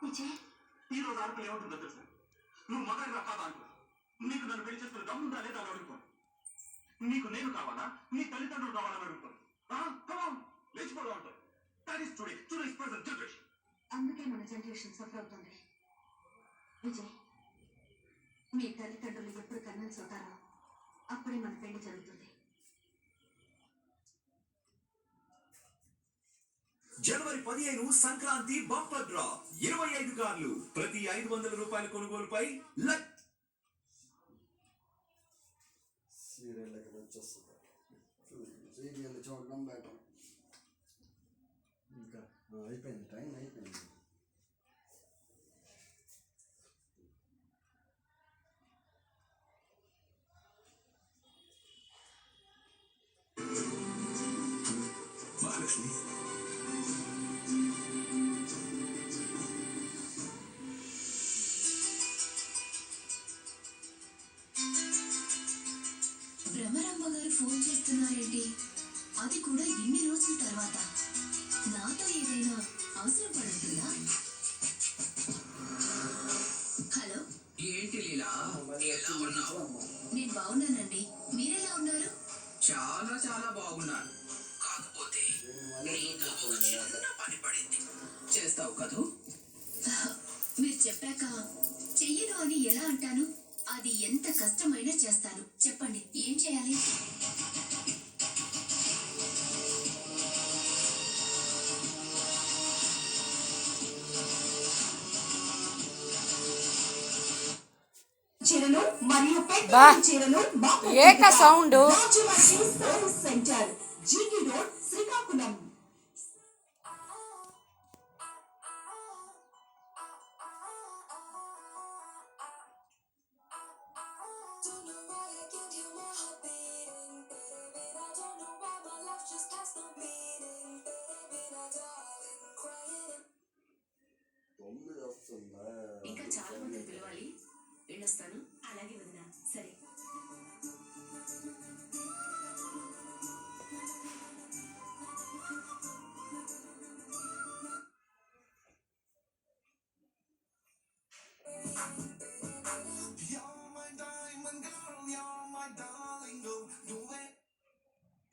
విజయ్, ఈ రోజు ఆడపిల్ల ఏమంటుందో తెలుసా? నువ్వు మగాడిగా కాదా అంటూ. నీకు నన్ను పెళ్లి చేసుకుని దమ్ముందా లేదా అని అడుగుతాను. నీకు నేను కావాలా, నీ తల్లిదండ్రులు కావాలని అడుగుతాను. లేచిపోవడం అంటారు. That is today's present generation. అందుకే మన జనరేషన్ సఫర్ అవుతుంది. విజయ్, మీ తల్లిదండ్రులు ఎప్పుడు కన్విన్స్ అవుతారో అప్పుడే మన పెళ్లి జరుగుతుంది. జనవరి 15 సంక్రాంతి బంపర్ డ్రా 25 కార్లు ప్రతి 500 రూపాయల కొనుగోలుపై సీరియల్ ఎక్కడ వచ్చేస్తుంది. సీరియల్ చూడడం బెటర్. ఇంకా అయిపోయింది, టైం అయిపోయింది. మహాలక్ష్మి భ్రమరాంబ గారు ఫోన్ చేస్తున్నారేంటి? అది కూడా ఇన్ని రోజుల తర్వాత. నాతో ఏదైనా అవసరం పడుతుందా? హలో, ఏంటి లీలా, ఎలా ఉన్నావు? నేను బాగున్నానండి, మీరెలా ఉన్నారు? చాలా చాలా బాగున్నాను. కాకపోతే నీతో ఒక చిన్న పని పడింది. చేస్తావు కదూ? మీరు చెప్పాక చెయ్యను అని ఎలా అంటాను? అది ఎంత కష్టమైనా చేస్తాను. చెప్పండి, ఏం చేయాలి? చీరలు మరియు చీరలు ఏక sound centre, GT road, Srikakulam. ఇంకా చాలా మంది పిలవాలి. వెళ్ళొస్తాను. అలాగే వదినా. సరే.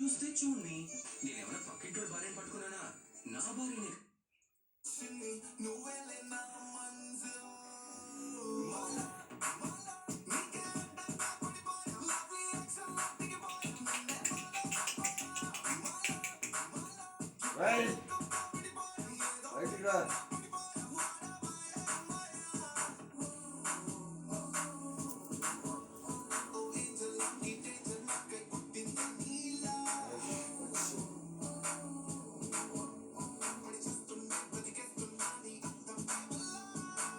చూస్తే చూడండి, నేనేమైనా పక్కింటోడు భార్యను పట్టుకున్నానా? నా భార్యనే.